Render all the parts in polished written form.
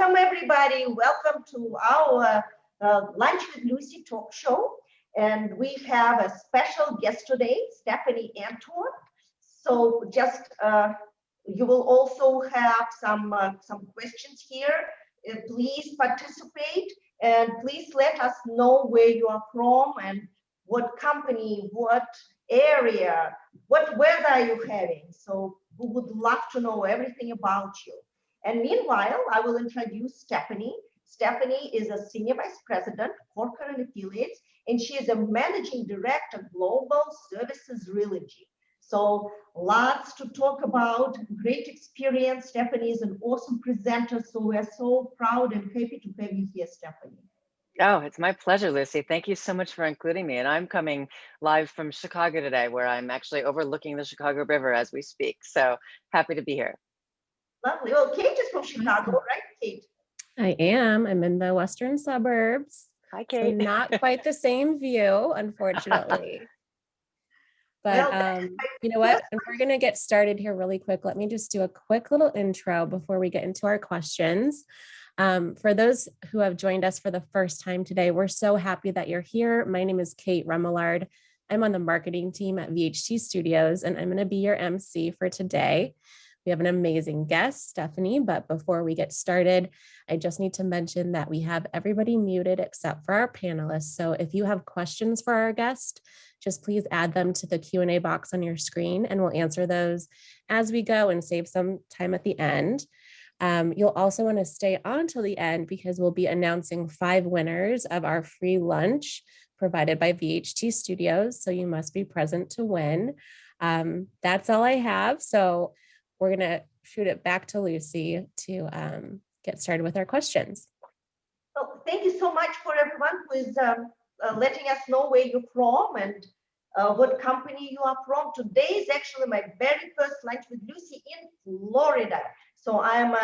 Welcome, everybody. Welcome to our Lunch with Lucy talk show. And we have a special guest today, Stephanie Anton. So just, you will also have some questions here. Please participate and please let us know where you are from and what company, what area, what weather are you having. So we would love to know everything about you. And meanwhile, I will introduce Stephanie. Stephanie is a Senior Vice President, Corporate and Affiliates, and she is a Managing Director, Global Services Trilogy. So lots to talk about, great experience. Stephanie is an awesome presenter, so we're so proud and happy to have you here, Stephanie. Oh, it's my pleasure, Lucy. Thank you so much for including me. And I'm coming live from Chicago today, where I'm actually overlooking the Chicago River as we speak. So happy to be here. Lovely. Well, Kate is from Chicago, right, Kate? I am. I'm in the western suburbs. Hi, Kate. So not quite the same view, unfortunately. But Well, you know what? And we're going to get started here really quick. Let me just do a quick little intro before we get into our questions. For those who have joined us for the first time today, we're so happy that you're here. My name is Kate Remillard. I'm on the marketing team at VHT Studios, and I'm going to be your MC for today. We have an amazing guest, Stephanie, but before we get started, I just need to mention that we have everybody muted except for our panelists. So if you have questions for our guest, just please add them to the Q&A box on your screen, and we'll answer those as we go and save some time at the end. You'll also want to stay on till the end because we'll be announcing 5 winners of our free lunch provided by VHT Studios. So you must be present to win. That's all I have. So we're going to shoot it back to Lucy to get started with our questions. Well, thank you so much for everyone who is letting us know where you're from and what company you are from. Today is actually my very first lunch with Lucy in Florida. So I'm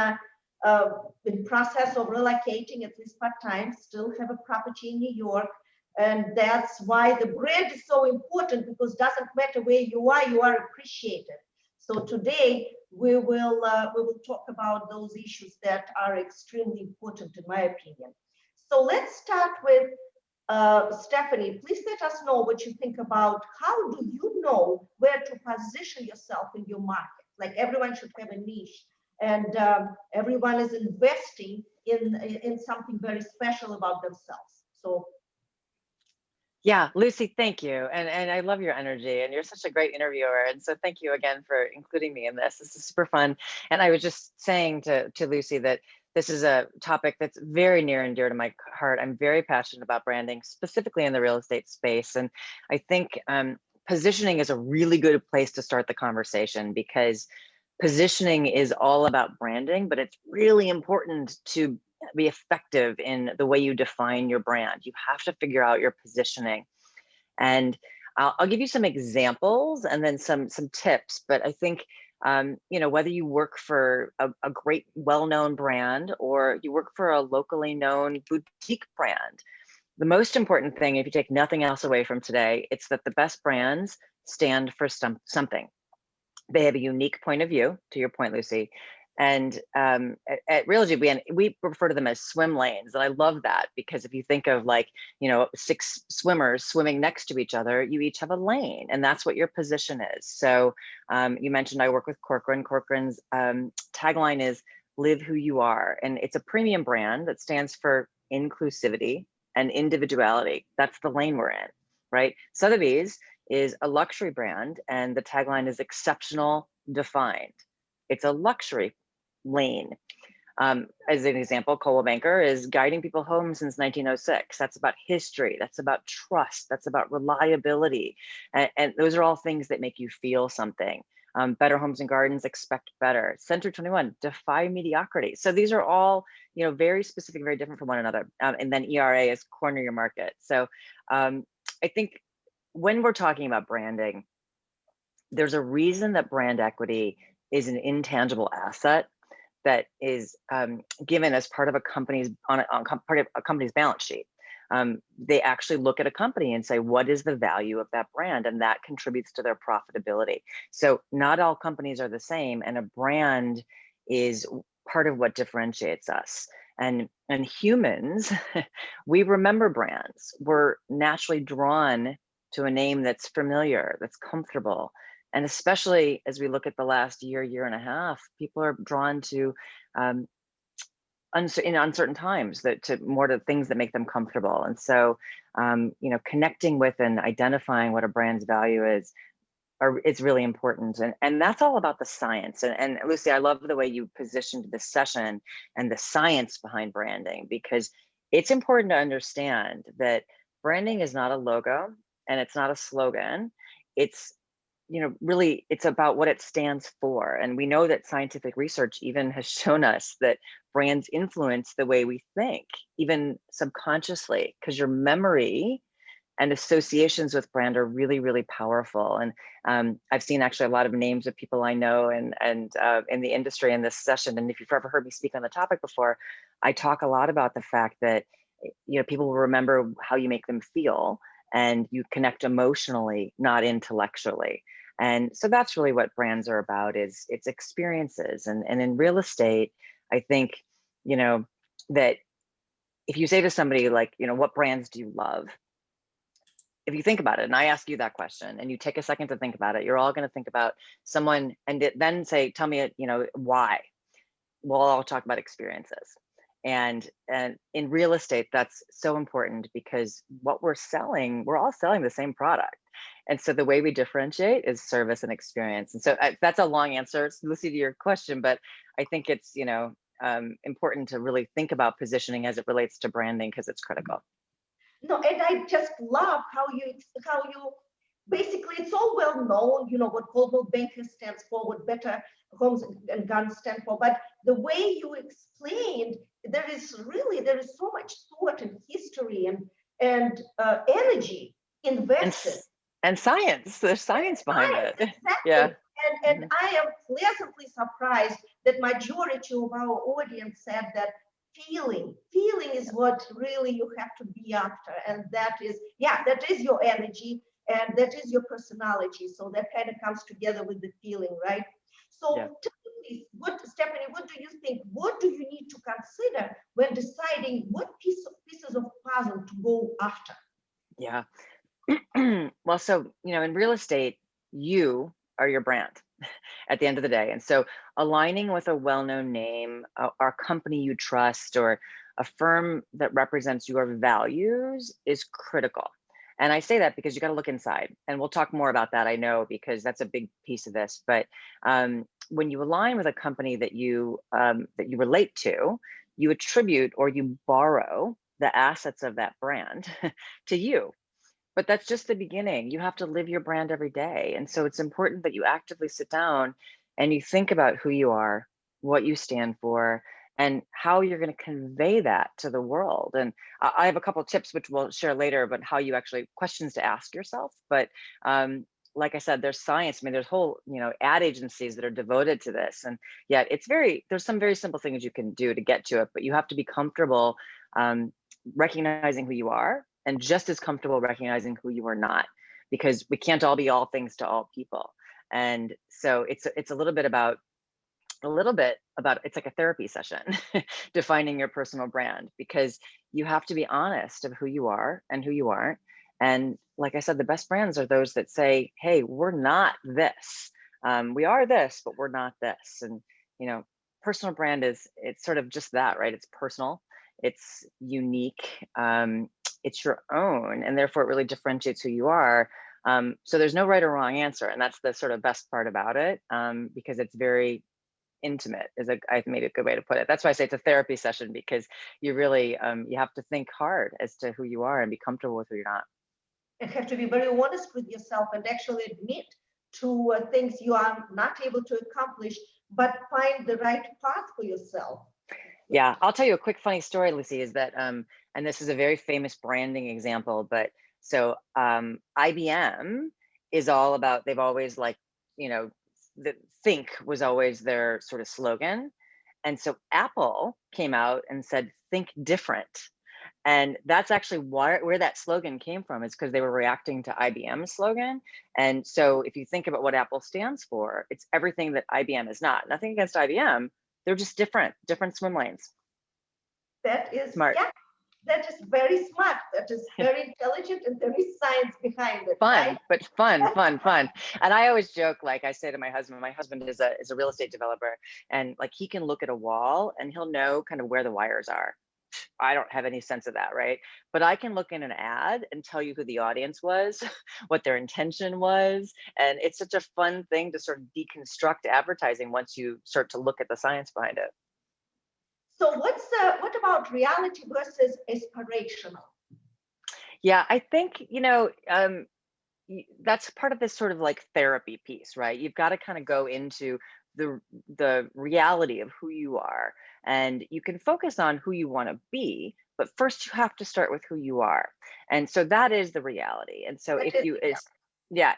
in process of relocating at least part-time, still have a property in New York. And that's why the brand is so important, because it doesn't matter where you are appreciated. So today we will talk about those issues that are extremely important in my opinion. So let's start with Stephanie. Please let us know what you think about how do you know where to position yourself in your market. Like everyone should have a niche, and everyone is investing in something very special about themselves. So. Yeah, Lucy, thank you. And I love your energy, and you're such a great interviewer. And so thank you again for including me in this. This is super fun. And I was just saying to Lucy that this is a topic that's very near and dear to my heart. I'm very passionate about branding, specifically in the real estate space. And I think positioning is a really good place to start the conversation, because positioning is all about branding, but it's really important to be effective in the way you define your brand. You have to figure out your positioning. And I'll give you some examples and then some tips, but I think you know, whether you work for a great well-known brand or you work for a locally known boutique brand, the most important thing, if you take nothing else away from today, it's that the best brands stand for something. They have a unique point of view, to your point, Lucy. And at Realogy, we refer to them as swim lanes. And I love that, because if you think of, like, you know, 6 swimmers swimming next to each other, you each have a lane, and that's what your position is. So you mentioned I work with Corcoran. Corcoran's tagline is "Live Who You Are." And it's a premium brand that stands for inclusivity and individuality. That's the lane we're in, right? Sotheby's is a luxury brand, and the tagline is exceptional, defined. It's a luxury lane. As an example, Coldwell Banker is guiding people home since 1906. That's about history. That's about trust. That's about reliability. And those are all things that make you feel something. Better Homes and Gardens, expect better. Century 21, defy mediocrity. So these are all, you know, very specific, very different from one another. And then ERA is corner your market. So I think when we're talking about branding, there's a reason that brand equity is an intangible asset that is given as part of a company's part of a company's balance sheet. They actually look at a company and say, what is the value of that brand? And that contributes to their profitability. So not all companies are the same, and a brand is part of what differentiates us. And humans, we remember brands. We're naturally drawn to a name that's familiar, that's comfortable. And especially as we look at the last year and a half, people are drawn to um, in uncertain times, that to more to things that make them comfortable. And so, connecting with and identifying what a brand's value is, it's really important. And that's all about the science. And Lucy, I love the way you positioned this session and the science behind branding, because it's important to understand that branding is not a logo and it's not a slogan. It's, really, it's about what it stands for. And we know that scientific research even has shown us that brands influence the way we think, even subconsciously, because your memory and associations with brand are really, really powerful. And I've seen actually a lot of names of people I know and in the industry in this session. And if you've ever heard me speak on the topic before, I talk a lot about the fact that people will remember how you make them feel, and you connect emotionally, not intellectually. And so that's really what brands are about, is it's experiences. And in real estate, I think, that if you say to somebody like, what brands do you love? If you think about it, and I ask you that question, and you take a second to think about it, you're all going to think about someone, and then say, tell me, why? We'll all talk about experiences. And in real estate, that's so important, because what we're selling, we're all selling the same product. And so the way we differentiate is service and experience. And so that's a long answer, Lucy, to your question, but I think it's, important to really think about positioning as it relates to branding, because it's critical. No, and I just love how you basically, it's all well known, what Global Banker stands for, what Better Homes and Guns stand for. But the way you explained, there is so much thought and history and energy invested. And science, there's science behind it. Exactly. Yeah. And I am pleasantly surprised that majority of our audience said that feeling is what really you have to be after, and that is your energy, and that is your personality. So that kind of comes together with the feeling, right? So tell me, please, Stephanie, what do you think? What do you need to consider when deciding what pieces of puzzle to go after? Yeah. Well, so, in real estate, you are your brand at the end of the day. And so aligning with a well-known name, or a company you trust, or a firm that represents your values is critical. And I say that because you got to look inside, and we'll talk more about that, I know, because that's a big piece of this. But when you align with a company that you relate to, you attribute or you borrow the assets of that brand to you. But that's just the beginning. You have to live your brand every day. And so it's important that you actively sit down and you think about who you are, what you stand for, and how you're going to convey that to the world. And I have a couple of tips, which we'll share later, about how you actually, questions to ask yourself. But like I said, there's science. I mean, there's whole, ad agencies that are devoted to this. And yet there's some very simple things you can do to get to it, but you have to be comfortable recognizing who you are, and just as comfortable recognizing who you are not, because we can't all be all things to all people. And so it's a little bit about it's like a therapy session, defining your personal brand, because you have to be honest of who you are and who you aren't. And like I said, the best brands are those that say, hey, we're not this. We are this, but we're not this. And, personal brand it's sort of just that, right? It's personal, it's unique, it's your own, and therefore it really differentiates who you are. So there's no right or wrong answer. And that's the sort of best part about it, because it's very intimate, I maybe a good way to put it. That's why I say it's a therapy session, because you really, you have to think hard as to who you are and be comfortable with who you're not. You have to be very honest with yourself and actually admit to things you are not able to accomplish, but find the right path for yourself. Yeah, I'll tell you a quick funny story, Lucy, is that, and this is a very famous branding example, but so IBM is all about, they've always the think was always their sort of slogan. And so Apple came out and said, think different. And that's actually where that slogan came from, is because they were reacting to IBM's slogan. And so if you think about what Apple stands for, it's everything that IBM is not. Nothing against IBM. They're just different swim lanes. That is, Smart. yeah, that is very smart. That is very intelligent and there is science behind it. Fun, Right? but fun. And I always joke, like I say to my husband is a real estate developer, and like he can look at a wall and he'll know kind of where the wires are. I don't have any sense of that, right? But I can look in an ad and tell you who the audience was, what their intention was. And it's such a fun thing to sort of deconstruct advertising once you start to look at the science behind it. So what about reality versus aspirational? Yeah, I think, that's part of this sort of like therapy piece, right? You've got to kind of go into the reality of who you are, and you can focus on who you want to be, but first you have to start with who you are. And so that is the reality. And so That is,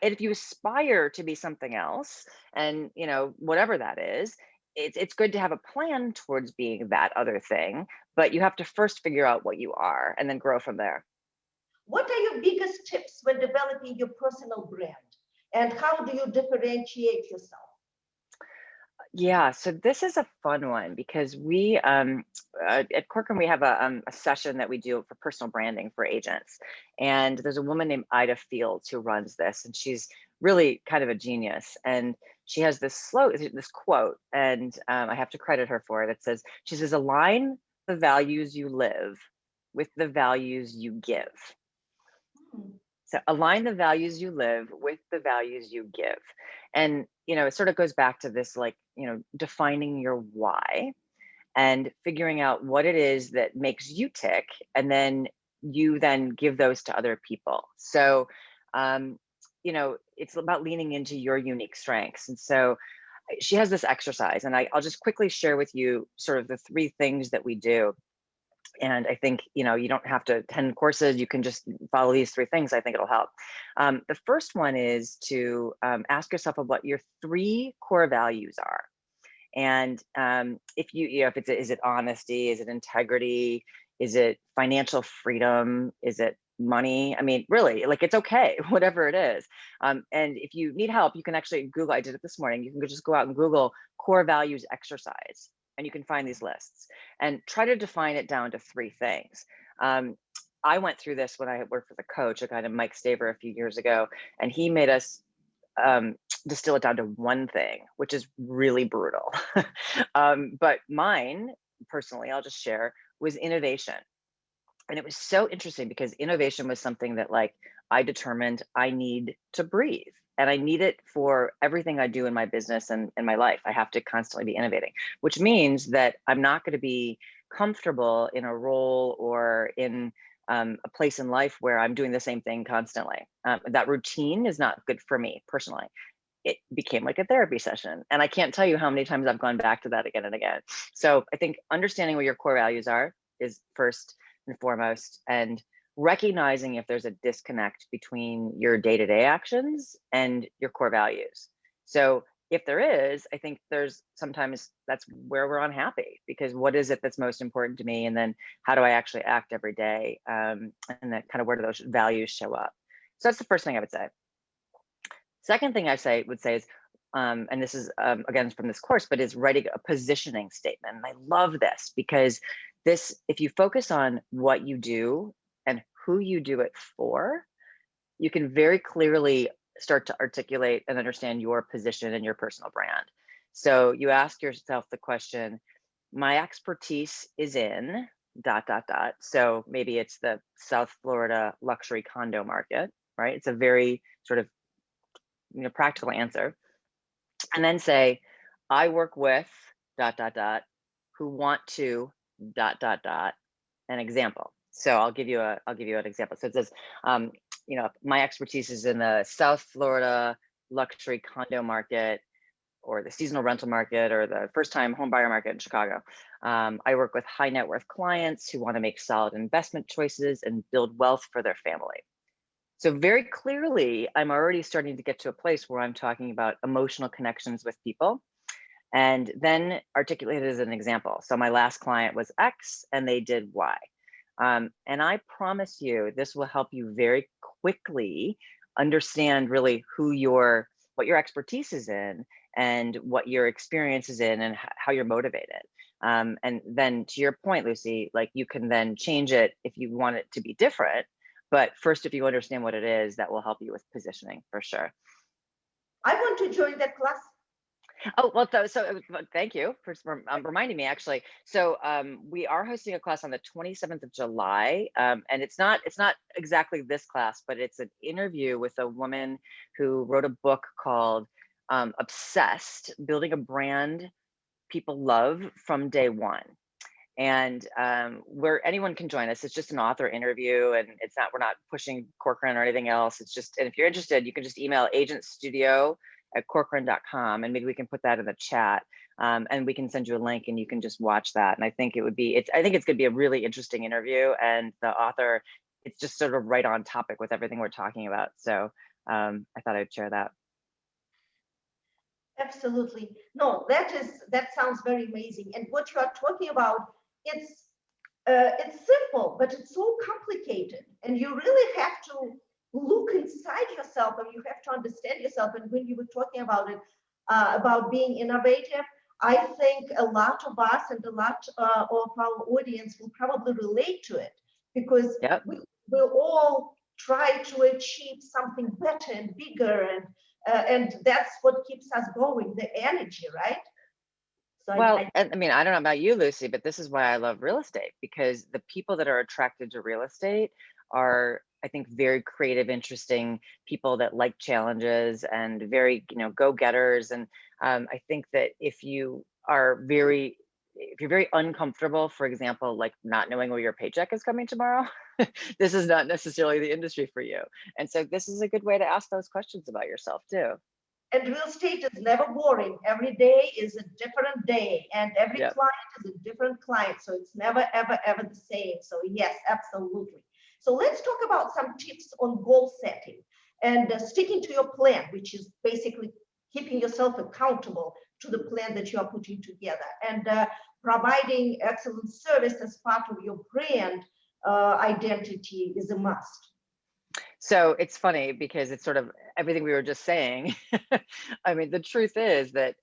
if you aspire to be something else, and whatever that is, it's good to have a plan towards being that other thing, but you have to first figure out what you are and then grow from there. what are your biggest tips when developing your personal brand? And how do you differentiate yourself? Yeah, so this is a fun one because we at Corcoran we have a session that we do for personal branding for agents, and there's a woman named Ida Fields who runs this, and she's really kind of a genius. And she has this quote, and I have to credit her for it. She says, "Align the values you live with the values you give." Hmm. So align the values you live with the values you give. And, it sort of goes back to this, like, defining your why and figuring out what it is that makes you tick. And then you then give those to other people. So, it's about leaning into your unique strengths. And so she has this exercise, and I'll just quickly share with you sort of the three things that we do. And I think, you don't have to attend courses. You can just follow these three things. I think it'll help. The first one is to ask yourself what your three core values are. And if is it honesty? Is it integrity? Is it financial freedom? Is it money? I mean, really, like, it's okay, whatever it is. And if you need help, you can actually Google. I did it this morning. You can just go out and Google core values exercise, and you can find these lists and try to define it down to three things. I went through this when I worked with a coach, a guy named Mike Staver, a few years ago, and he made us distill it down to one thing, which is really brutal. But mine, personally, I'll just share, was innovation. And it was so interesting because innovation was something that, like, I determined I need to breathe. And I need it for everything I do in my business and in my life. I have to constantly be innovating, which means that I'm not going to be comfortable in a role or in a place in life where I'm doing the same thing constantly. That routine is not good for me personally. It became like a therapy session. And I can't tell you how many times I've gone back to that again and again. So I think understanding what your core values are is first and foremost, and recognizing if there's a disconnect between your day-to-day actions and your core values. So if there is, I think there's sometimes that's where we're unhappy, because what is it that's most important to me? And then how do I actually act every day? And then kind of where do those values show up? So that's the first thing I would say. Second thing I would say is, and this is again from this course, but is writing a positioning statement. And I love this because if you focus on what you do and who you do it for, you can very clearly start to articulate and understand your position and your personal brand. So you ask yourself the question, my expertise is in ... So maybe it's the South Florida luxury condo market, right? It's a very sort of practical answer. And then say, I work with ... who want to ... an example. So I'll give you an example. So it says, my expertise is in the South Florida luxury condo market, or the seasonal rental market, or the first time home buyer market in Chicago. I work with high net worth clients who want to make solid investment choices and build wealth for their family. So very clearly, I'm already starting to get to a place where I'm talking about emotional connections with people, and then articulate it as an example. So my last client was X and they did Y. And I promise you, this will help you very quickly understand really what your expertise is in, and what your experience is in, and how you're motivated. And then to your point, Lucy, like you can then change it if you want it to be different. But first, if you understand what it is, that will help you with positioning for sure. I want to join that class. Oh, well, thank you for reminding me actually. So we are hosting a class on the 27th of July. And it's not exactly this class, but it's an interview with a woman who wrote a book called Obsessed, Building a Brand People Love from Day One. And where anyone can join us. It's just an author interview, and we're not pushing Corcoran or anything else. It's just, and if you're interested, you can just email agentstudio@corcoran.com, and maybe we can put that in the chat, and we can send you a link, and you can just watch that. And I think I think it's going to be a really interesting interview, and the author, it's just sort of right on topic with everything we're talking about. So I thought I'd share that. Absolutely. No, that sounds very amazing. And what you are talking about, it's simple, but it's so complicated. And you really have to look inside yourself, and you have to understand yourself. And when you were talking about it, about being innovative, I think a lot of us and a lot of our audience will probably relate to it, because Yep. we will all try to achieve something better and bigger, and that's what keeps us going, the energy, right? So Well, I mean, I don't know about you, Lucy, but this is why I love real estate, because the people that are attracted to real estate are, I think, very creative, interesting people that like challenges and very, go-getters. And I think that if you're very uncomfortable, for example, like not knowing where your paycheck is coming tomorrow, this is not necessarily the industry for you. And so this is a good way to ask those questions about yourself too. And real estate is never boring. Every day is a different day, and every Yep. client is a different client. So it's never, ever, ever the same. So yes, absolutely. So let's talk about some tips on goal setting and sticking to your plan, which is basically keeping yourself accountable to the plan that you are putting together, and providing excellent service as part of your brand identity is a must. So it's funny because it's sort of everything we were just saying. I mean, the truth is that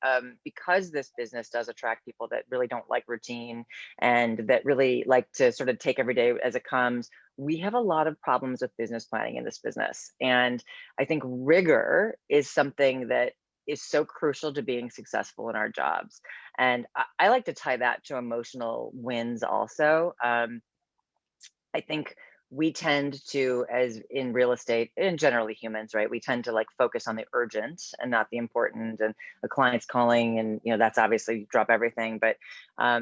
because this business does attract people that really don't like routine and that really like to sort of take every day as it comes, we have a lot of problems with business planning in this business. And I think rigor is something that is so crucial to being successful in our jobs. And I like to tie that to emotional wins also. I think we tend to, as in real estate and generally humans, right? We tend to like focus on the urgent and not the important, and a client's calling, and that's obviously drop everything. But I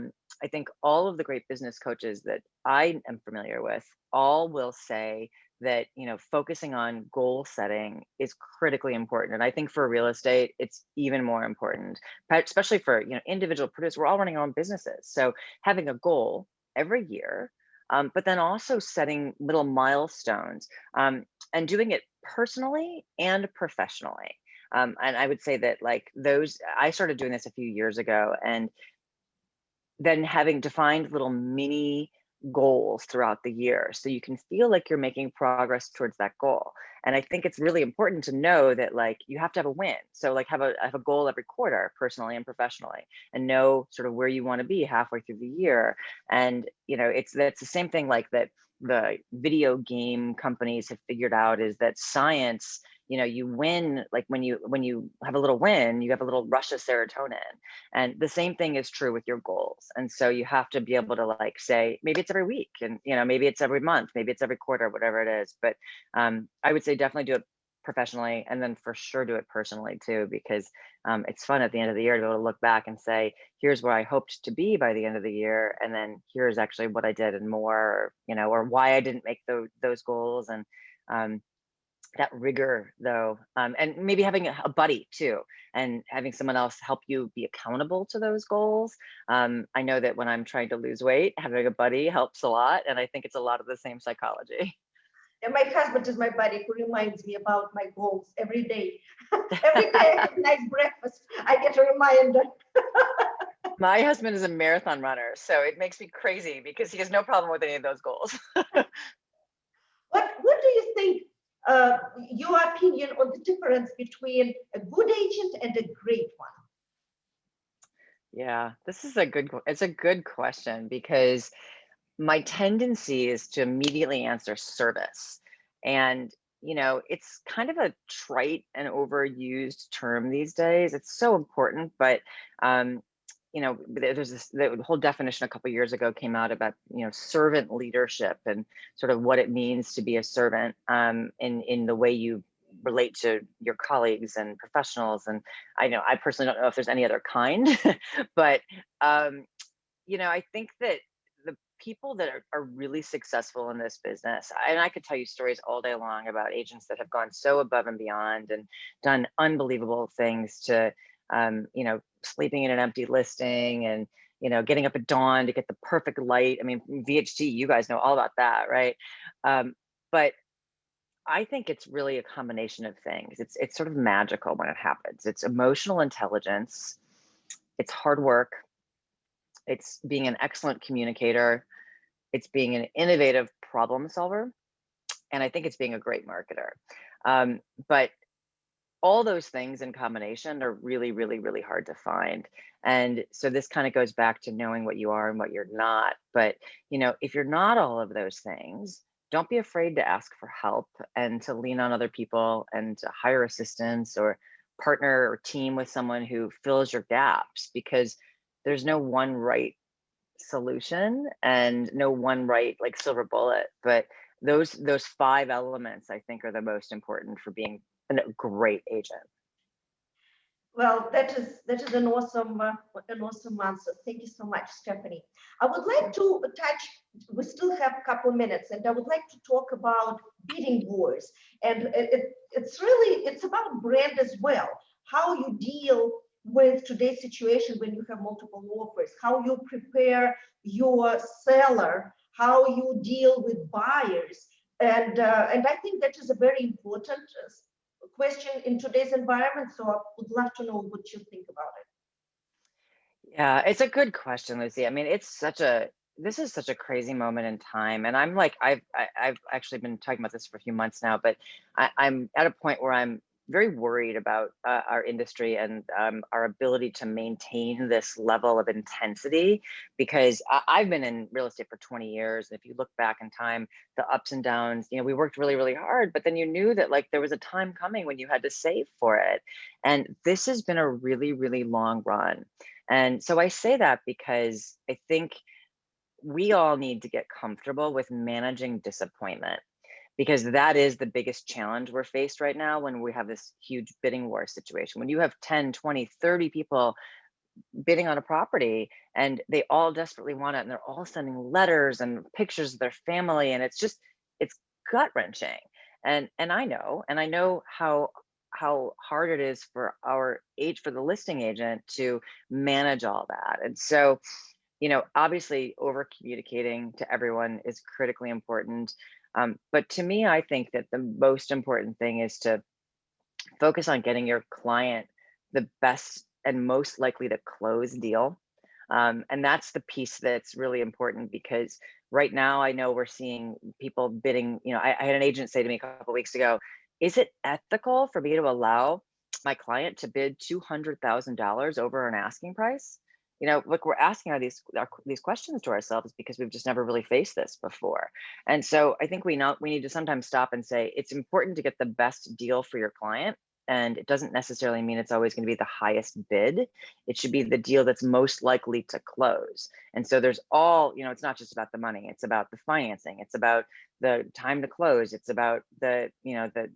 think all of the great business coaches that I am familiar with all will say that focusing on goal setting is critically important. And I think for real estate, it's even more important, especially for individual producers. We're all running our own businesses, so having a goal every year. But then also setting little milestones and doing it personally and professionally. And I would say that I started doing this a few years ago, and then having defined little mini goals throughout the year so you can feel like you're making progress towards that goal. And I think it's really important to know that you have to have a win. So have a goal every quarter, personally and professionally, and know sort of where you want to be halfway through the year. And that's the same thing that the video game companies have figured out, is that science, you win, when you have a little win, you have a little rush of serotonin. And the same thing is true with your goals. And so you have to be able to say, maybe it's every week, and maybe it's every month, maybe it's every quarter, whatever it is. But I would say definitely do it professionally, and then for sure do it personally too, because it's fun at the end of the year to be able to look back and say, here's where I hoped to be by the end of the year, and then here's actually what I did and more, or why I didn't make those goals. And that rigor though, and maybe having a buddy too, and having someone else help you be accountable to those goals. I know that when I'm trying to lose weight, having a buddy helps a lot, and I think it's a lot of the same psychology. And my husband is my buddy who reminds me about my goals every day. Every day I have a nice breakfast, I get a reminder. My husband is a marathon runner, so it makes me crazy because he has no problem with any of those goals. What do you think, your opinion on the difference between a good agent and a great one? Yeah, it's a good question because my tendency is to immediately answer service. And, it's kind of a trite and overused term these days. It's so important, but, there's the whole definition a couple years ago came out about, servant leadership and sort of what it means to be a servant in the way you relate to your colleagues and professionals. And I personally don't know if there's any other kind, but, I think that the people that are really successful in this business, and I could tell you stories all day long about agents that have gone so above and beyond and done unbelievable things to, sleeping in an empty listing and, getting up at dawn to get the perfect light. I mean, VHT, you guys know all about that, right? But I think it's really a combination of things. It's sort of magical when it happens. It's emotional intelligence, it's hard work, it's being an excellent communicator, it's being an innovative problem solver, and I think it's being a great marketer. But all those things in combination are really, really, really hard to find. And so this kind of goes back to knowing what you are and what you're not. But, if you're not all of those things, don't be afraid to ask for help and to lean on other people and to hire assistance or partner or team with someone who fills your gaps, because there's no one right solution and no one right like silver bullet. But those five elements I think are the most important for being a great agent. Well, that is an awesome answer. Thank you so much, Stephanie. I would like to touch. We still have a couple of minutes, and I would like to talk about bidding wars. And it's about brand as well. How you deal with today's situation when you have multiple offers. How you prepare your seller. How you deal with buyers. And I think that is a very important question in today's environment. So I would love to know what you think about it. Yeah, it's a good question, Lucy. I mean, this is such a crazy moment in time, and I'm like, I've actually been talking about this for a few months now, but I'm at a point where I'm very worried about our industry and our ability to maintain this level of intensity, because I've been in real estate for 20 years. And if you look back in time, the ups and downs, we worked really, really hard, but then you knew that like there was a time coming when you had to save for it. And this has been a really, really long run. And so I say that because I think we all need to get comfortable with managing disappointment, because that is the biggest challenge we're faced right now when we have this huge bidding war situation. When you have 10, 20, 30 people bidding on a property and they all desperately want it and they're all sending letters and pictures of their family, and it's gut wrenching. And I know how hard it is for the listing agent to manage all that. And so, obviously over communicating to everyone is critically important. But to me, I think that the most important thing is to focus on getting your client the best and most likely to close deal. And that's the piece that's really important, because right now I know we're seeing people bidding. I had an agent say to me a couple of weeks ago, is it ethical for me to allow my client to bid $200,000 over an asking price? Look, we're asking these questions to ourselves because we've just never really faced this before. And so I think we need to sometimes stop and say it's important to get the best deal for your client. And it doesn't necessarily mean it's always going to be the highest bid. It should be the deal that's most likely to close. And so there's it's not just about the money. It's about the financing. It's about the time to close. It's about the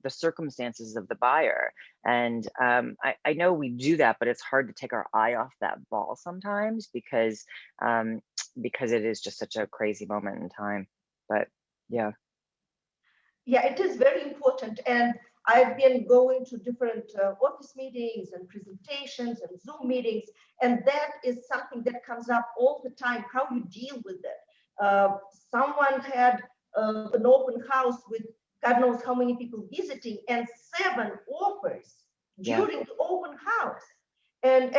circumstances of the buyer. And I know we do that, but it's hard to take our eye off that ball sometimes because it is just such a crazy moment in time. But yeah. Yeah, it is very important. And I've been going to different office meetings and presentations and Zoom meetings, and that is something that comes up all the time, how you deal with it. Someone had an open house with God knows how many people visiting, and 7 offers during the open house. And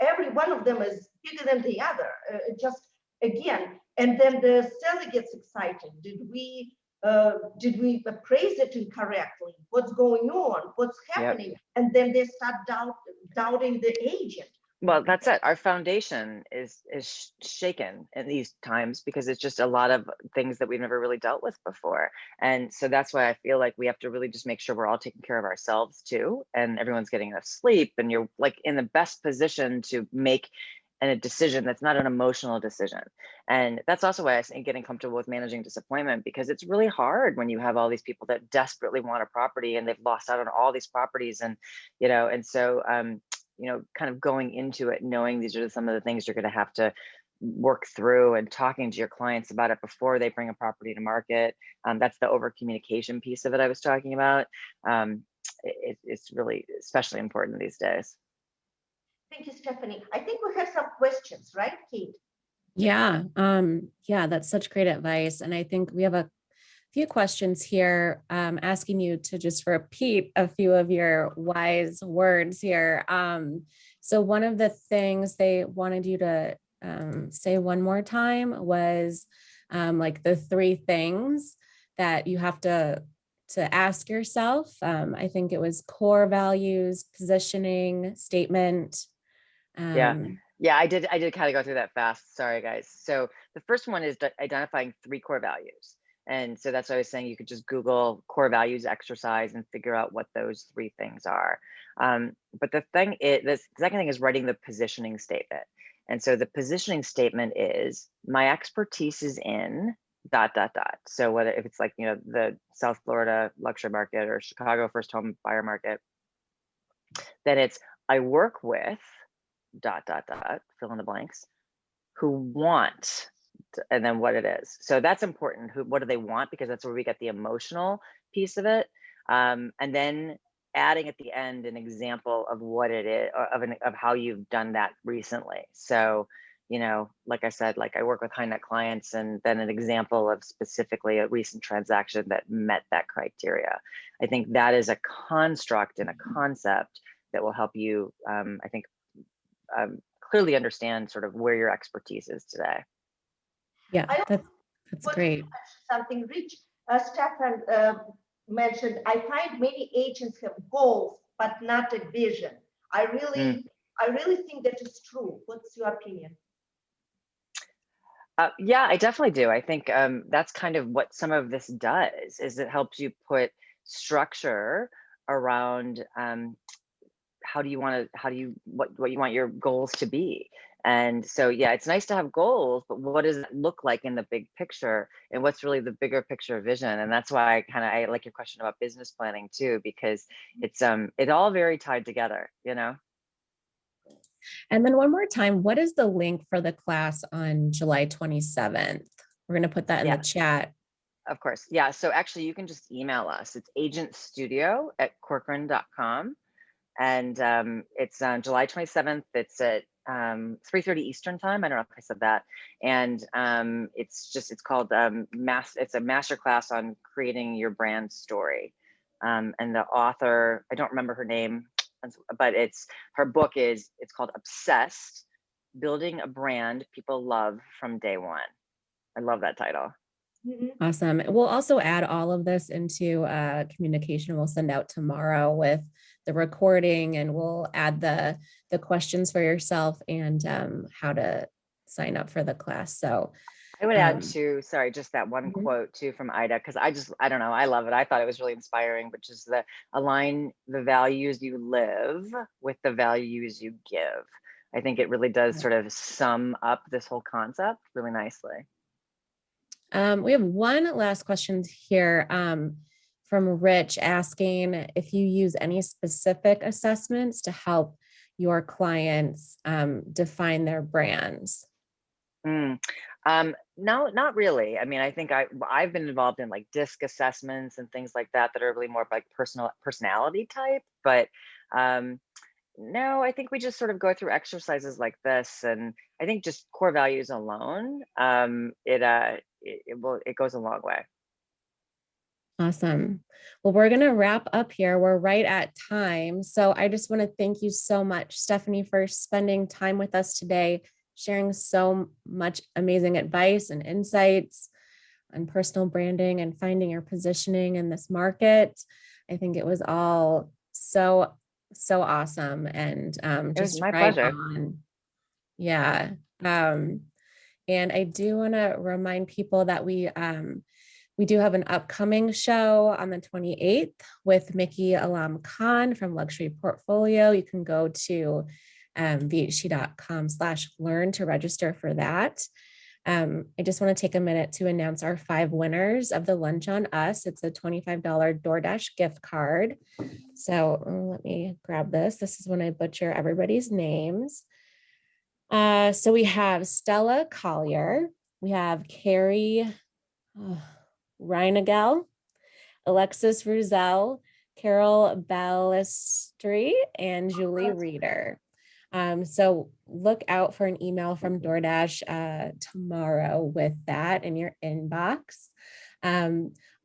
every one of them is bigger than the other. Just again, and then the seller gets excited. Did we appraise it incorrectly? What's going on? What's happening? Yep. And then they start doubting the agent. Well, that's it. Our foundation is shaken in these times because it's just a lot of things that we've never really dealt with before. And so that's why I feel like we have to really just make sure we're all taking care of ourselves too, and everyone's getting enough sleep, and you're like in the best position to make a decision that's not an emotional decision. And that's also why I think getting comfortable with managing disappointment, because it's really hard when you have all these people that desperately want a property and they've lost out on all these properties, and and so kind of going into it knowing these are some of the things you're going to have to work through, and talking to your clients about it before they bring a property to market. That's the over communication piece of it I was talking about. It's really especially important these days. Thank you, Stephanie. I think we have some questions, right, Kate? Yeah. Yeah, that's such great advice. And I think we have a few questions here, asking you to just repeat a few of your wise words here. So one of the things they wanted you to say one more time was like the three things that you have to ask yourself. I think it was core values, positioning, statement. Yeah. Yeah, I did kind of go through that fast. Sorry, guys. So the first one is identifying 3 core values. And so that's what I was saying. You could just Google core values exercise and figure out what those 3 things are. But the second thing is writing the positioning statement. And so the positioning statement is, my expertise is in ... So whether if it's like, the South Florida luxury market or Chicago first home buyer market, then it's, I work with ... fill in the blanks, who want, and then what it is. So that's important. What do they want? Because that's where we get the emotional piece of it. And then adding at the end an example of what it is, of how you've done that recently. So, like I said, like I work with high net clients, and then an example of specifically a recent transaction that met that criteria. I think that is a construct and a concept that will help you, I think, clearly understand sort of where your expertise is today. Yeah, that's great. Something Rich Stefan mentioned, I find many agents have goals, but not a vision. I really think that is true. What's your opinion? Yeah, I definitely do. I think that's kind of what some of this does, is it helps you put structure around what you want your goals to be. And so, yeah, it's nice to have goals, but what does it look like in the big picture, and what's really the bigger picture vision? And that's why I like your question about business planning too, because it's all very tied together, And then one more time, what is the link for the class on July 27th? We're going to put that in the chat. Of course. Yeah. So actually you can just email us. It's agentstudio@corcoran.com. And it's on July 27th. It's at 3:30 Eastern time. I don't know if I said that. And it's called it's a master class on creating your brand story. And the author, I don't remember her name, but her book it's called Obsessed: Building a Brand People Love from Day One. I love that title. Awesome. We'll also add all of this into communication we'll send out tomorrow with the recording, and we'll add the questions for yourself and how to sign up for the class. So I would add too, sorry, just that one quote too from Ida, because I don't know, I love it. I thought it was really inspiring, which is align the values you live with the values you give. I think it really does sort of sum up this whole concept really nicely. We have one last question here from Rich, asking if you use any specific assessments to help your clients define their brands. No, not really. I mean, I think I've been involved in like DISC assessments and things like that are really more like personality type, but no, I think we just sort of go through exercises like this, and I think just core values alone, it goes a long way. Awesome. Well, we're going to wrap up here. We're right at time. So I just want to thank you so much, Stephanie, for spending time with us today, sharing so much amazing advice and insights on personal branding and finding your positioning in this market. I think it was all so so awesome and It was just my right pleasure. on. Yeah. And I do want to remind people that we do have an upcoming show on the 28th with Mickey Alam Khan from Luxury Portfolio. You can go to vhc.com/learn to register for that. I just want to take a minute to announce our 5 winners of the Lunch on Us. It's a $25 DoorDash gift card. So let me grab this. This is when I butcher everybody's names. So we have Stella Collier. We have Carrie Reinagel, Alexis Ruzel, Carol Ballestri, and Julie Reeder. So look out for an email from DoorDash tomorrow with that in your inbox.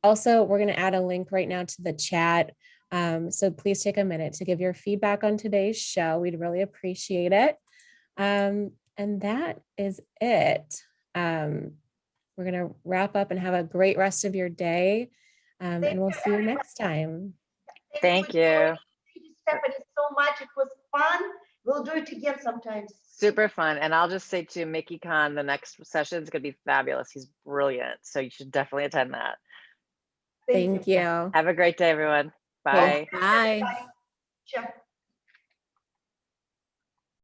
Also, we're going to add a link right now to the chat. So please take a minute to give your feedback on today's show. We'd really appreciate it. And that is it. We're going to wrap up and have a great rest of your day. And we'll see you next time. Thank you. Thank you, Stephanie, so much. It was fun. We'll do it again sometimes. Super fun. And I'll just say to Mickey Khan, the next session is going to be fabulous. He's brilliant. So you should definitely attend that. Thank you. Have a great day, everyone. Bye. Bye. Sure.